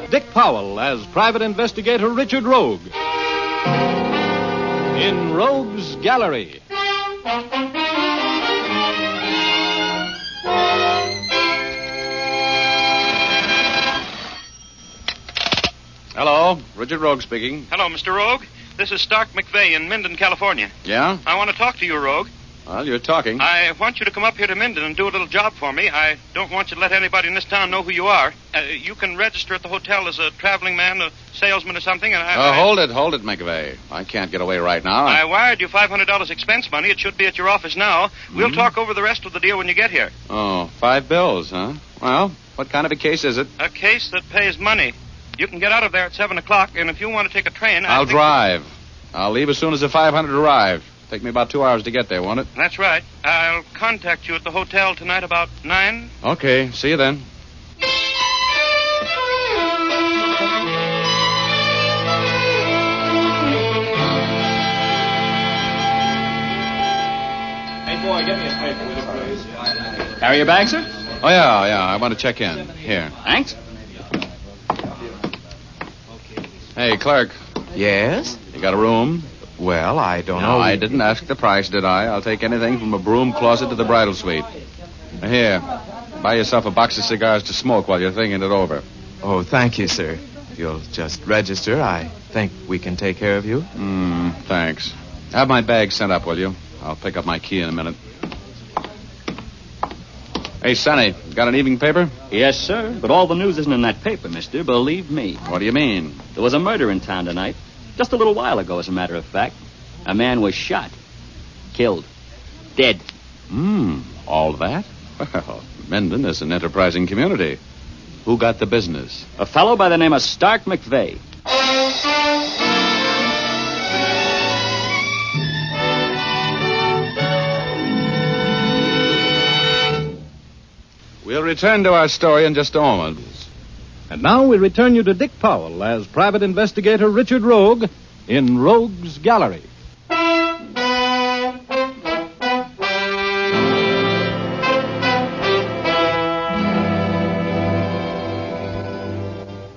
Dick Powell as Private Investigator Richard Rogue in Rogue's Gallery. Hello, Richard Rogue speaking. Hello, Mr. Rogue. This is Stark McVeigh in Minden, California. Yeah? I want to talk to you, Rogue. Well, you're talking. I want you to come up here to Minden and do a little job for me. I don't want you to let anybody in this town know who you are. You can register at the hotel as a traveling man, a salesman or something, and hold it, McVeigh. I can't get away right now. I wired you $500 expense money. It should be at your office now. We'll talk over the rest of the deal when you get here. Oh, $5, huh? Well, what kind of a case is it? A case that pays money. You can get out of there at 7 o'clock, and if you want to take a train... I'll drive. I'll leave as soon as the 500 arrive. Take me about 2 hours to get there, won't it? That's right. I'll contact you at the hotel tonight about 9. Okay, see you then. Hey, boy, get me a paper, will you, please? Carry your bag, sir? Oh, yeah, I want to check in. Here. Thanks. Hey, clerk, Yes? you got a room? Well, I don't No, know. I didn't ask the price, did I? I'll take anything from a broom closet to the bridal suite. Here, buy yourself a box of cigars to smoke while you're thinking it over. Oh, thank you, sir. If you'll just register, I think we can take care of you. Thanks. Have my bag sent up, will you? I'll pick up my key in a minute. Hey, Sonny, got an evening paper? Yes, sir. But all the news isn't in that paper, mister. Believe me. What do you mean? There was a murder in town tonight. Just a little while ago, as a matter of fact. A man was shot. Killed. Dead. All that? Well, Minden is an enterprising community. Who got the business? A fellow by the name of Stark McVeigh. We'll return to our story in just a moment. And now we return you to Dick Powell as Private Investigator Richard Rogue in Rogue's Gallery.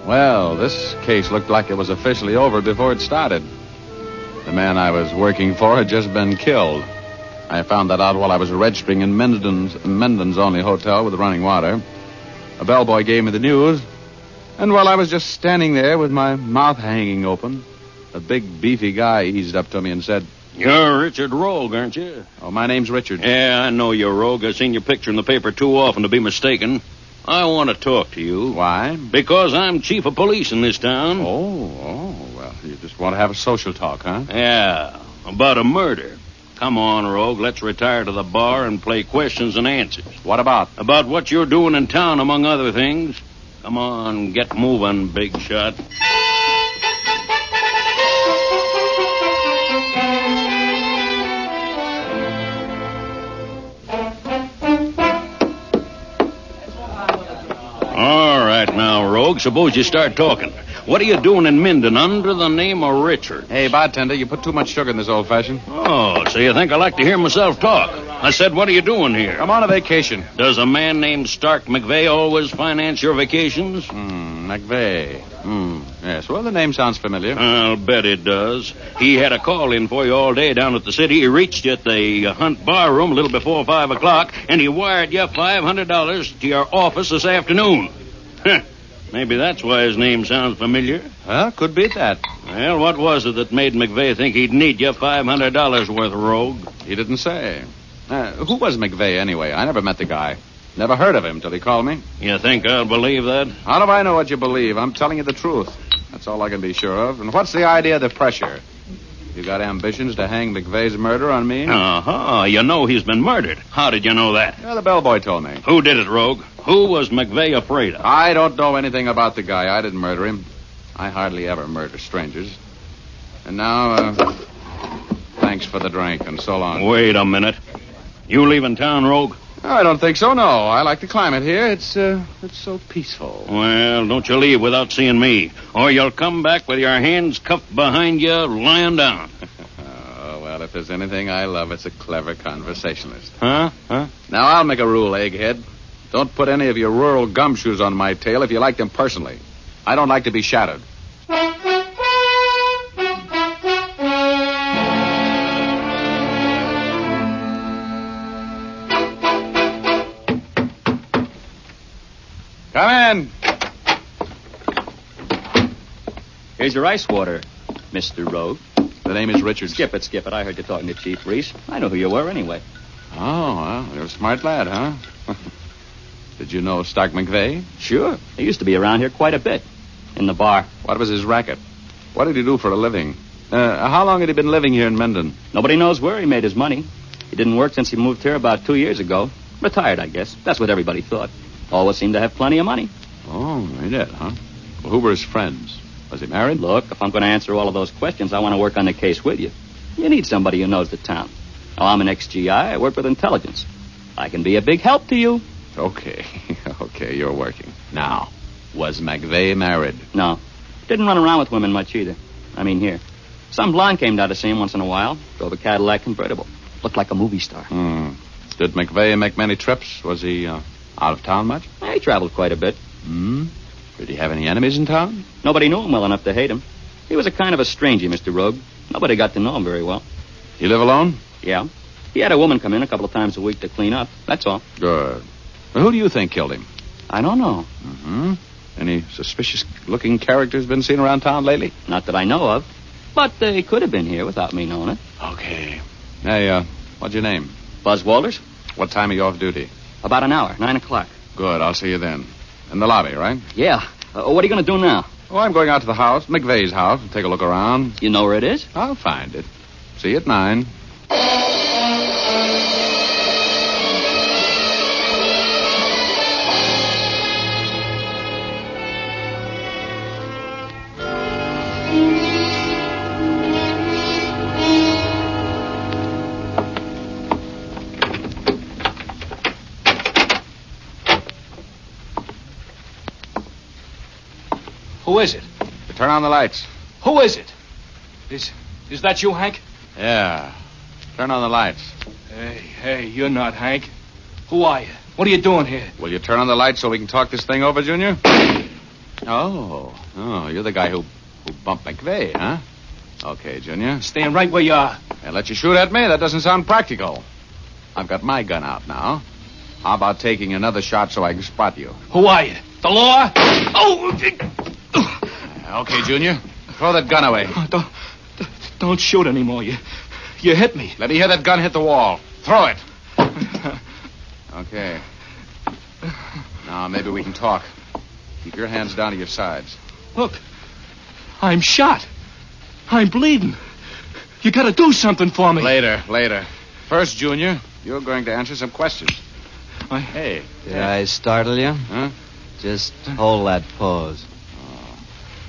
Well, this case looked like it was officially over before it started. The man I was working for had just been killed. I found that out while I was registering in Minden's only hotel with running water. A bellboy gave me the news, and while I was just standing there with my mouth hanging open, a big, beefy guy eased up to me and said, You're Richard Rogue, aren't you? Oh, my name's Richard. Yeah, I know you're Rogue. I've seen your picture in the paper too often to be mistaken. I want to talk to you. Why? Because I'm chief of police in this town. Oh, well, you just want to have a social talk, huh? Yeah, about a murder. Come on, Rogue, let's retire to the bar and play questions and answers. What about? About what you're doing in town, among other things. Come on, get moving, big shot. All right now, Rogue, suppose you start talking. What are you doing in Minden under the name of Richard? Hey, bartender, you put too much sugar in this old-fashioned. Oh, so you think I like to hear myself talk? I said, what are you doing here? I'm on a vacation. Does a man named Stark McVeigh always finance your vacations? McVeigh. Yes, well, the name sounds familiar. I'll bet it does. He had a call in for you all day down at the city. He reached you at the Hunt Bar Room a little before 5 o'clock, and he wired you $500 to your office this afternoon. Maybe that's why his name sounds familiar. Well, could be that. Well, what was it that made McVeigh think he'd need you $500 worth, Rogue? He didn't say. Who was McVeigh, anyway? I never met the guy. Never heard of him till he called me. You think I'll believe that? How do I know what you believe? I'm telling you the truth. That's all I can be sure of. And what's the idea of the pressure? You got ambitions to hang McVeigh's murder on me? Uh-huh. You know he's been murdered. How did you know that? Well, the bellboy told me. Who did it, Rogue? Who was McVeigh afraid of? I don't know anything about the guy. I didn't murder him. I hardly ever murder strangers. And now, thanks for the drink, and so long. Wait a minute. You leaving town, Rogue? I don't think so, no. I like the climate here. It's so peaceful. Well, don't you leave without seeing me, or you'll come back with your hands cuffed behind you, lying down. Well, if there's anything I love, it's a clever conversationalist. Huh? Now, I'll make a rule, egghead. Don't put any of your rural gumshoes on my tail if you like them personally. I don't like to be shadowed. Come in. Here's your ice water, Mr. Rogue. The name is Richard. Skip it. I heard you talking to Chief Reese. I know who you were anyway. Oh, well, you're a smart lad, huh? Did you know Stark McVeigh? Sure. He used to be around here quite a bit. In the bar. What was his racket? What did he do for a living? How long had he been living here in Minden? Nobody knows where he made his money. He didn't work since he moved here about 2 years ago. Retired, I guess. That's what everybody thought. Always seemed to have plenty of money. Oh, he did, huh? Well, who were his friends? Was he married? Look, if I'm going to answer all of those questions, I want to work on the case with you. You need somebody who knows the town. Now, I'm an ex-GI. I work with intelligence. I can be a big help to you. Okay. Okay, you're working. Now, was McVeigh married? No. Didn't run around with women much either. I mean, here. Some blonde came down to see him once in a while. Drove a Cadillac convertible. Looked like a movie star. Did McVeigh make many trips? Was he out of town much? He traveled quite a bit. Did he have any enemies in town? Nobody knew him well enough to hate him. He was a kind of a stranger, Mr. Rogue. Nobody got to know him very well. He live alone? Yeah. He had a woman come in a couple of times a week to clean up. That's all. Good. Well, who do you think killed him? I don't know. Any suspicious-looking characters been seen around town lately? Not that I know of. But they could have been here without me knowing it. Okay. Hey, what's your name? Buzz Walters? What time are you off duty? About an hour, 9 o'clock. Good, I'll see you then. In the lobby, right? Yeah. What are you going to do now? Oh, I'm going out to the house, McVeigh's house, and take a look around. You know where it is? I'll find it. See you at 9. Who is it? Turn on the lights. Who is it? Is that you, Hank? Yeah. Turn on the lights. Hey, you're not Hank. Who are you? What are you doing here? Will you turn on the lights so we can talk this thing over, Junior? Oh, you're the guy who bumped McVeigh, huh? Okay, Junior. Staying right where you are. And let you shoot at me? That doesn't sound practical. I've got my gun out now. How about taking another shot so I can spot you? Who are you? The law? Oh! Okay, Junior. Throw that gun away. Don't shoot anymore. You hit me. Let me hear that gun hit the wall. Throw it. Okay. Now, maybe we can talk. Keep your hands down to your sides. Look, I'm shot. I'm bleeding. You got to do something for me. Later. First, Junior, you're going to answer some questions. Hey. Did I startle you? Huh? Just hold that pose.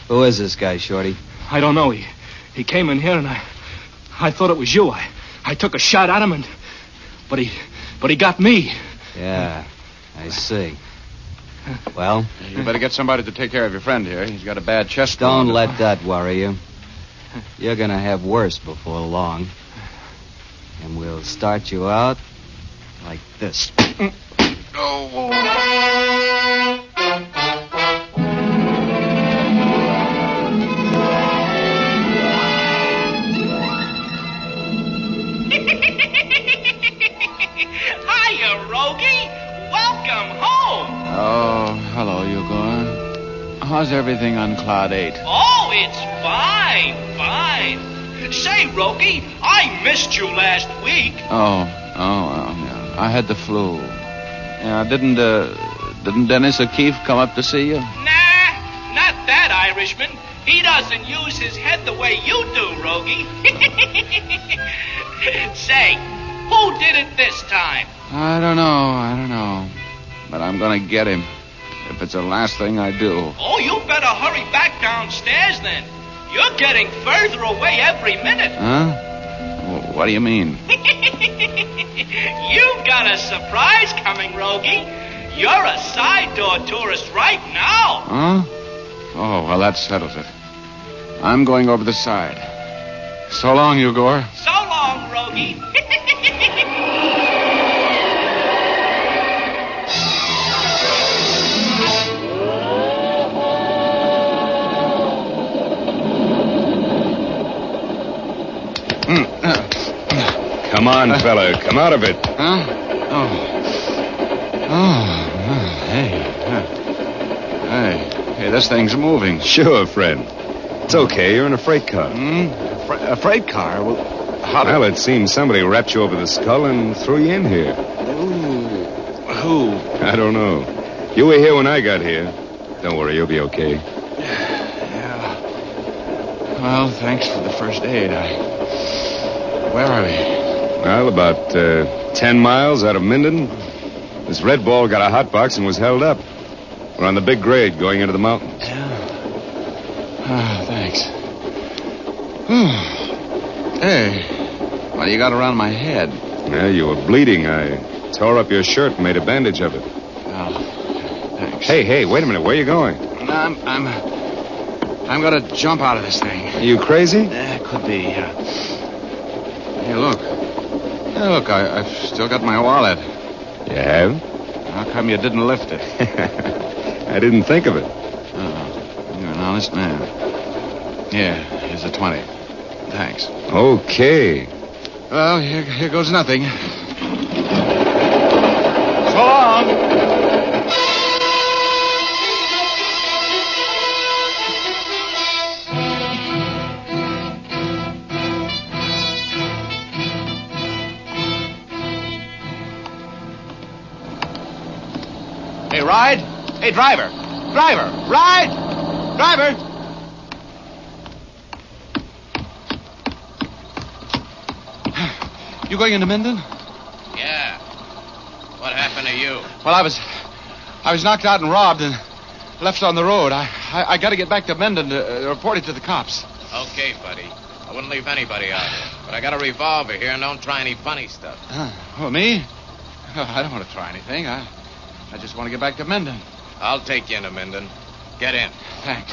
Who is this guy, Shorty? I don't know. He came in here and I thought it was you. I took a shot at him but he got me. Yeah, I see. Well? You better get somebody to take care of your friend here. He's got a bad chest Don't wound. let that worry you. You're going to have worse before long. And we'll start you out like this. Hiya, Rogie. Welcome home. Oh, hello, Igor. How's everything on Cloud 8? Oh, it's fine. Say, Rogie, I missed you last week. Yeah. I had the flu. Yeah, didn't Dennis O'Keefe come up to see you? Nah, not that Irishman. He doesn't use his head the way you do, Rogie. Say, who did it this time? I don't know. But I'm going to get him. If it's the last thing I do. Oh, you better hurry back downstairs then. You're getting further away every minute. Huh? What do you mean? You've got a surprise coming, Rogie. You're a side door tourist right now. Huh? Oh, well, that settles it. I'm going over the side. So long, Igor. So long, Rogie. Come on, fella. Come out of it. Huh? Hey, this thing's moving. Sure, friend. It's okay. You're in a freight car. A freight car? Well, Well, it seems somebody wrapped you over the skull and threw you in here. Who? I don't know. You were here when I got here. Don't worry, you'll be okay. Yeah. Well, thanks for the first aid. Where are we? Well, about 10 miles out of Minden. This red ball got a hot box and was held up. We're on the big grade going into the mountains. Yeah. Thanks. Hey, what do you got around my head? Yeah, you were bleeding. I tore up your shirt and made a bandage of it. Oh, thanks. Hey, wait a minute. Where are you going? I'm gonna jump out of this thing. Are you crazy? Could be, yeah. Hey, look. I've still got my wallet. You have? How come you didn't lift it? I didn't think of it. You're an honest man. Here, here's a 20. Thanks. Okay. Well, here goes nothing. So long. Hey, ride. Hey, driver. Ride. Driver. You going into Minden? Yeah. What happened to you? Well, I was knocked out and robbed and left on the road. I got to get back to Minden to report it to the cops. Okay, buddy. I wouldn't leave anybody out here. But I got a revolver here and don't try any funny stuff. Oh, me? Oh, I don't want to try anything. I just want to get back to Minden. I'll take you into Minden. Get in. Thanks.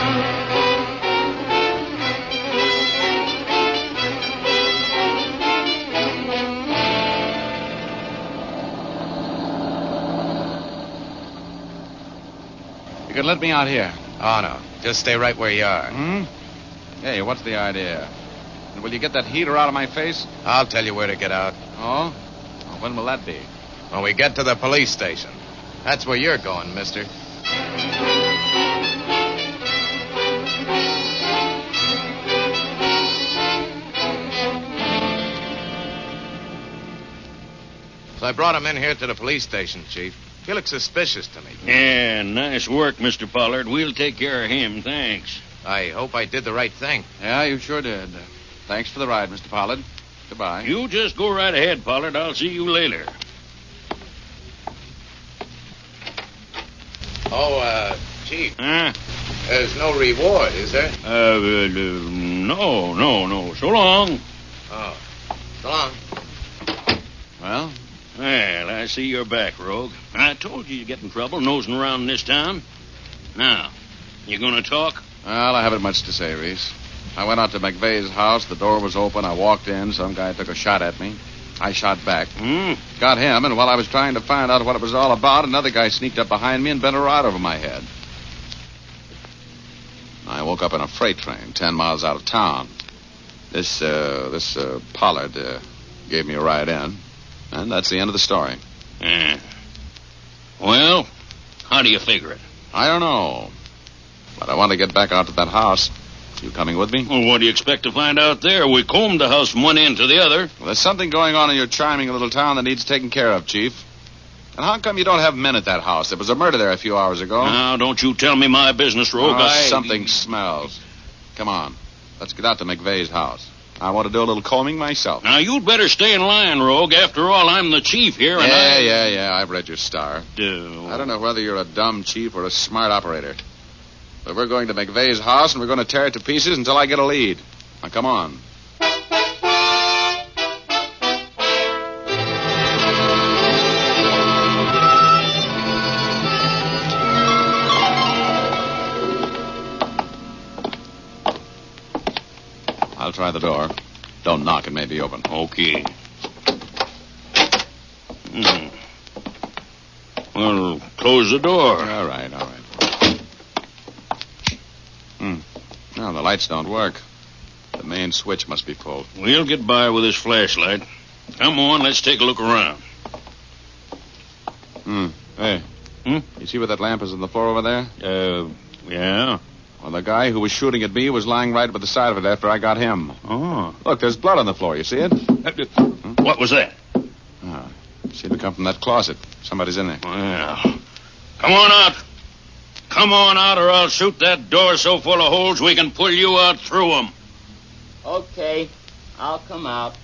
You could let me out here. Oh, no. Just stay right where you are. Hey, what's the idea? Will you get that heater out of my face? I'll tell you where to get out. Oh? Well, when will that be? When we get to the police station. That's where you're going, mister. So I brought him in here to the police station, Chief. He looks suspicious to me. Yeah, nice work, Mr. Pollard. We'll take care of him, thanks. I hope I did the right thing. Yeah, you sure did. Thanks for the ride, Mr. Pollard. Goodbye. You just go right ahead, Pollard. I'll see you later. Oh, Chief. Huh? There's no reward, is there? No. So long. Oh. So long. Well? Well, I see you're back, Rogue. I told you you'd get in trouble nosing around in this town. Now, you gonna talk? Well, I haven't much to say, Reese. I went out to McVeigh's house. The door was open. I walked in. Some guy took a shot at me. I shot back. Got him, and while I was trying to find out what it was all about, another guy sneaked up behind me and bent a rod over my head. I woke up in a freight train 10 miles out of town. This Pollard gave me a ride in, and that's the end of the story. Well, how do you figure it? I don't know, but I want to get back out to that house. You coming with me? Well, what do you expect to find out there? We combed the house from one end to the other. Well, there's something going on in your charming little town that needs taken care of, Chief. And how come you don't have men at that house? There was a murder there a few hours ago. Now, don't you tell me my business, Rogue. Something smells. Come on. Let's get out to McVeigh's house. I want to do a little combing myself. Now, you'd better stay in line, Rogue. After all, I'm the chief here, and Yeah. I've read your star. I don't know whether you're a dumb chief or a smart operator. But we're going to McVeigh's house, and we're going to tear it to pieces until I get a lead. Now, come on. I'll try the door. Don't knock, it may be open. Okay. Well, close the door. All right. No, the lights don't work. The main switch must be pulled. We'll get by with this flashlight. Come on, let's take a look around. Hey. You see where that lamp is on the floor over there? Yeah. Well, the guy who was shooting at me was lying right by the side of it after I got him. Oh. Look, there's blood on the floor. You see it? What was that? Seemed to come from that closet. Somebody's in there. Well, come on out. Come on out, or I'll shoot that door so full of holes we can pull you out through them. Okay, I'll come out.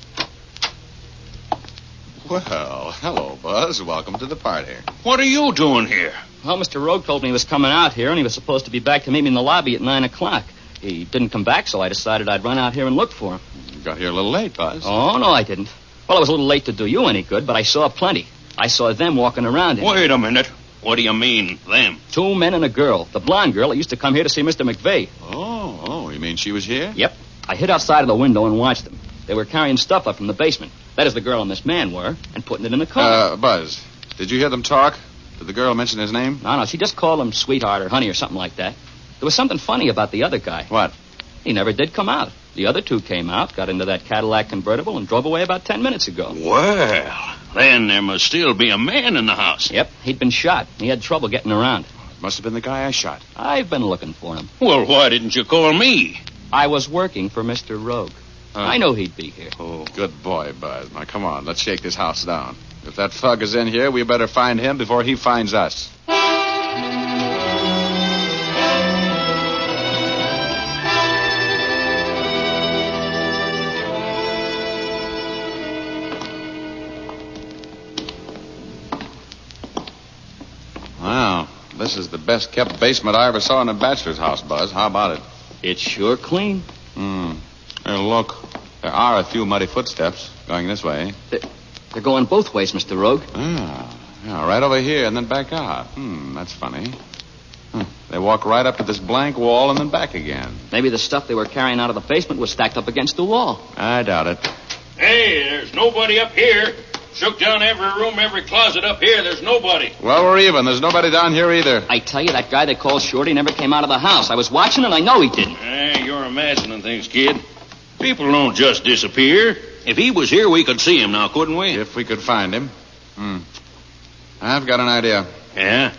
Well, hello, Buzz. Welcome to the party. What are you doing here? Well, Mr. Rogue told me he was coming out here, and he was supposed to be back to meet me in the lobby at 9 o'clock. He didn't come back, so I decided I'd run out here and look for him. You got here a little late, Buzz. Oh, no, I didn't. Well, I was a little late to do you any good, but I saw plenty. I saw them walking around here. Wait a minute. What do you mean, them? 2 men and a girl. The blonde girl that used to come here to see Mr. McVeigh. Oh, you mean she was here? Yep. I hid outside of the window and watched them. They were carrying stuff up from the basement. That is, the girl and this man were, and putting it in the car. Buzz, did you hear them talk? Did the girl mention his name? No, she just called him sweetheart or honey or something like that. There was something funny about the other guy. What? He never did come out. The other 2 came out, got into that Cadillac convertible, and drove away about 10 minutes ago. Well, then there must still be a man in the house. Yep, he'd been shot. He had trouble getting around. It must have been the guy I shot. I've been looking for him. Well, why didn't you call me? I was working for Mr. Rogue. I know he'd be here. Oh, good boy, Buzz. Now, come on, let's shake this house down. If that thug is in here, we better find him before he finds us. Wow, this is the best-kept basement I ever saw in a bachelor's house, Buzz. How about it? It's sure clean. Hey, look, there are a few muddy footsteps going this way. They're going both ways, Mr. Rogue. Yeah, right over here and then back out. That's funny. They walk right up to this blank wall and then back again. Maybe the stuff they were carrying out of the basement was stacked up against the wall. I doubt it. Hey, there's nobody up here. Shook down every room, every closet up here. There's nobody. Well, we're even. There's nobody down here either. I tell you, that guy they called Shorty never came out of the house. I was watching, and I know he didn't. You're imagining things, kid. People don't just disappear. If he was here, we could see him now, couldn't we? If we could find him. I've got an idea. Yeah?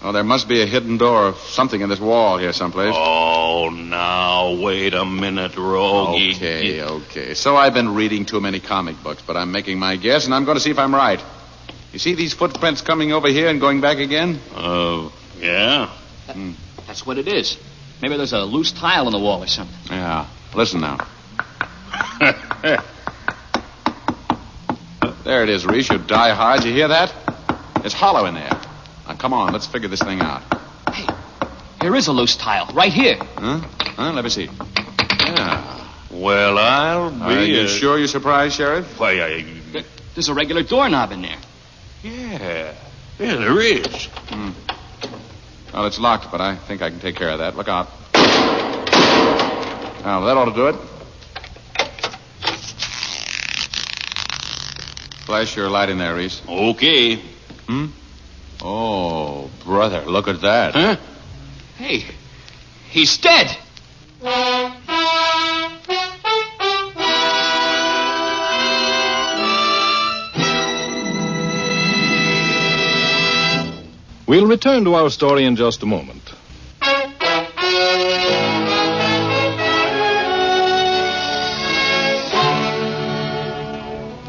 Oh, there must be a hidden door or something in this wall here someplace. Oh, now, wait a minute, Rogue. Okay. So I've been reading too many comic books, but I'm making my guess, and I'm going to see if I'm right. You see these footprints coming over here and going back again? Yeah. That's what it is. Maybe there's a loose tile in the wall or something. Yeah. Listen now. There it is, Reese. You die hard. You hear that? It's hollow in there. Now, come on. Let's figure this thing out. Hey, here is a loose tile. Right here. Huh? Let me see. Yeah. Well, I'll be... Are you sure you're surprised, Sheriff? Why, There's a regular doorknob in there. Yeah, there is. Well, it's locked, but I think I can take care of that. Look out. Now, that ought to do it. Flash your light in there, Reese. Okay. Oh, brother, look at that. Huh? Hey, he's dead. We'll return to our story in just a moment.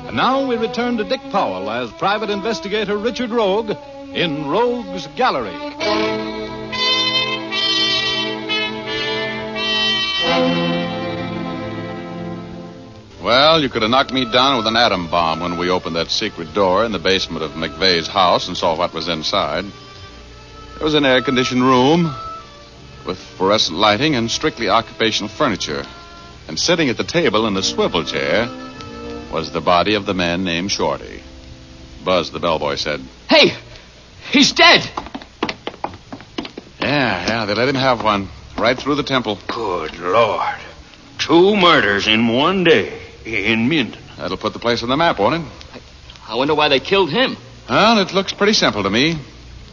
And now we return to Dick Powell as private investigator Richard Rogue in Rogue's Gallery. Well, you could have knocked me down with an atom bomb when we opened that secret door in the basement of McVeigh's house and saw what was inside. It was an air-conditioned room with fluorescent lighting and strictly occupational furniture. And sitting at the table in a swivel chair was the body of the man named Shorty. Buzz, the bellboy, said. Hey, he's dead. Yeah, they let him have one. Right through the temple. Good Lord. 2 murders in one day in Minden. That'll put the place on the map, won't it? I wonder why they killed him. Well, it looks pretty simple to me.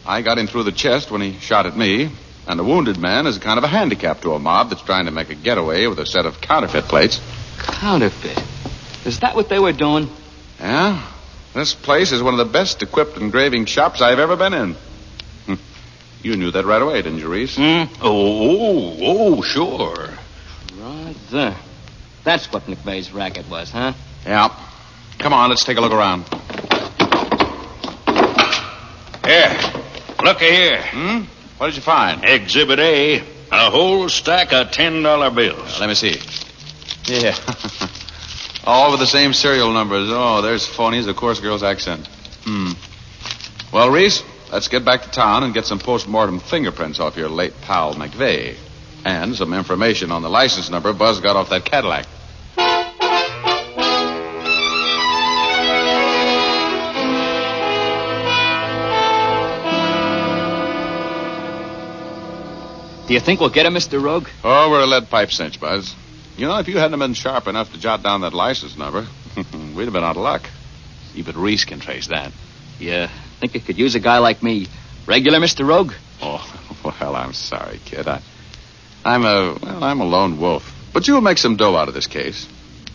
I got him through the chest when he shot at me, and the wounded man is a kind of a handicap to a mob that's trying to make a getaway with a set of counterfeit plates. Counterfeit? Is that what they were doing? Yeah? This place is one of the best equipped engraving shops I've ever been in. You knew that right away, didn't you, Reese? Oh, sure. Right there. That's what McVeigh's racket was, huh? Yeah. Come on, let's take a look around. Here. Look here. What did you find? Exhibit A. A whole stack of $10 bills. Let me see. Yeah. All with the same serial numbers. Oh, there's phony as a coarse girl's accent. Well, Reese, let's get back to town and get some post-mortem fingerprints off your late pal, McVeigh. And some information on the license number Buzz got off that Cadillac. Do you think we'll get him, Mr. Rogue? Oh, we're a lead pipe cinch, Buzz. You know, if you hadn't been sharp enough to jot down that license number, we'd have been out of luck. Even Reese can trace that. Yeah, think it could use a guy like me. Regular, Mr. Rogue? Oh, well, I'm sorry, kid. I'm a lone wolf. But you'll make some dough out of this case.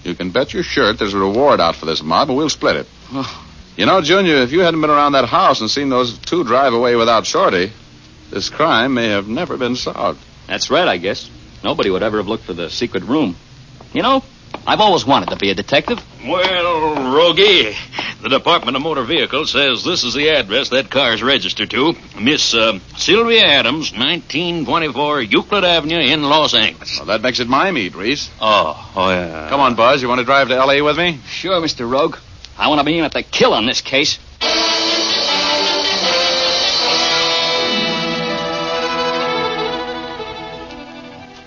You can bet your shirt there's a reward out for this mob, and we'll split it. Oh. You know, Junior, if you hadn't been around that house and seen those two drive away without Shorty, this crime may have never been solved. That's right, I guess. Nobody would ever have looked for the secret room. You know, I've always wanted to be a detective. Well, Rogie, the Department of Motor Vehicles says this is the address that car's registered to. Miss Sylvia Adams, 1924 Euclid Avenue in Los Angeles. Well, that makes it my meat, Reese. Oh, yeah. Come on, Buzz. You want to drive to L.A. with me? Sure, Mr. Rogue. I want to be in at the kill on this case.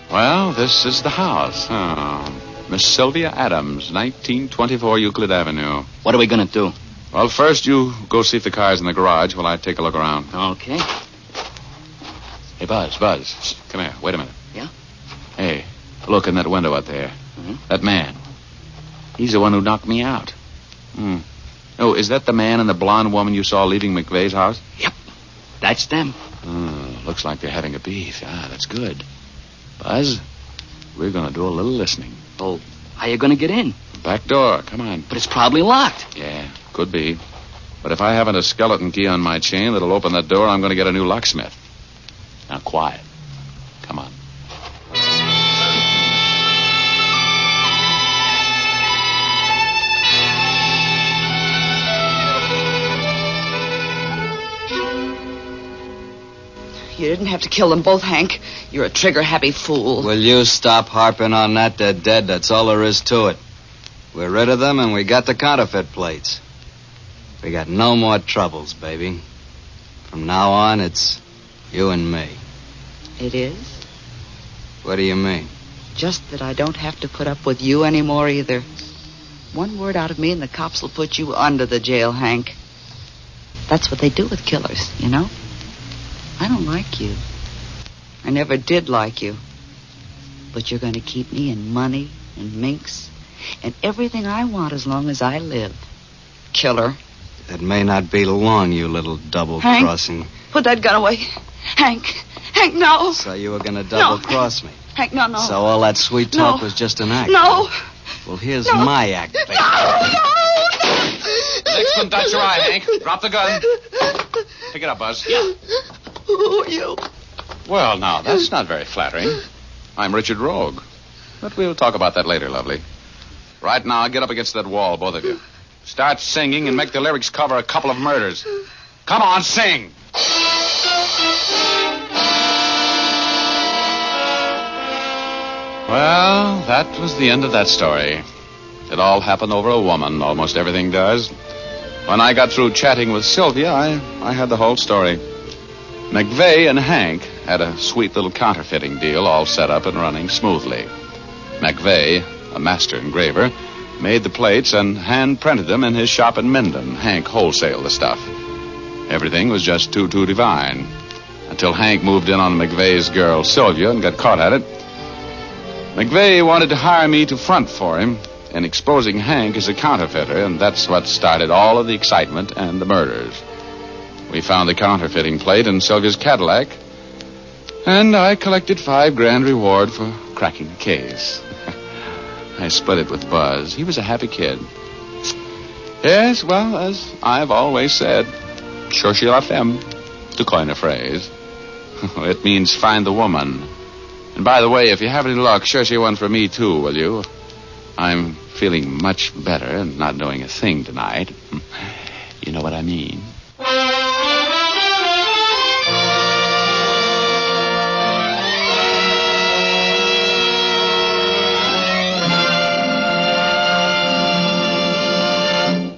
Well, this is the house. Miss Sylvia Adams, 1924 Euclid Avenue. What are we going to do? Well, first you go see if the car's in the garage while I take a look around. Okay. Hey, Buzz. Come here. Wait a minute. Yeah? Hey, look in that window out there. Mm-hmm. That man. He's the one who knocked me out. Oh, is that the man and the blonde woman you saw leaving McVeigh's house? Yep. That's them. Looks like they're having a beef. That's good. Buzz, we're going to do a little listening. Oh, how you going to get in? Back door. Come on. But it's probably locked. Yeah, could be. But if I haven't a skeleton key on my chain that'll open that door, I'm going to get a new locksmith. Now, quiet. Come on. You didn't have to kill them both, Hank. You're a trigger-happy fool. Will you stop harping on that? They're dead. That's all there is to it. We're rid of them, and we got the counterfeit plates. We got no more troubles, baby. From now on, it's you and me. It is? What do you mean? Just that I don't have to put up with you anymore either. One word out of me and the cops will put you under the jail, Hank. That's what they do with killers, you know? I don't like you. I never did like you. But you're going to keep me in money and minks and everything I want as long as I live. Killer. That may not be long, you little double-crossing. Hank, put that gun away. Hank, no. So you were going to double-cross me? Hank, no. So all that sweet talk was just an act? No. Well, here's my act, baby. No. Next one, touch your eye, Hank. Drop the gun. Pick it up, Buzz. Yeah. Who are you? Well, now, that's not very flattering. I'm Richard Rogue. But we'll talk about that later, lovely. Right now, get up against that wall, both of you. Start singing and make the lyrics cover a couple of murders. Come on, sing! Well, that was the end of that story. It all happened over a woman. Almost everything does. When I got through chatting with Sylvia, I had the whole story. McVeigh and Hank had a sweet little counterfeiting deal all set up and running smoothly. McVeigh, a master engraver, made the plates and hand-printed them in his shop in Minden. Hank wholesaled the stuff. Everything was just too divine. Until Hank moved in on McVeigh's girl, Sylvia, and got caught at it. McVeigh wanted to hire me to front for him in exposing Hank as a counterfeiter, and that's what started all of the excitement and the murders. We found the counterfeiting plate in Sylvia's Cadillac, and I collected $5,000 reward for cracking the case. I split it with Buzz. He was a happy kid. Yes, well, as I've always said, Shootout FM, to coin a phrase. It means find the woman. And by the way, if you have any luck, shush one for me, too, will you? I'm feeling much better and not doing a thing tonight. You know what I mean.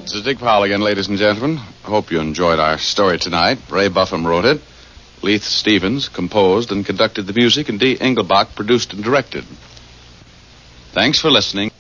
This is Dick Powell again, ladies and gentlemen. I hope you enjoyed our story tonight. Ray Buffum wrote it. Leith Stevens composed and conducted the music, and Dee Engelbach produced and directed. Thanks for listening.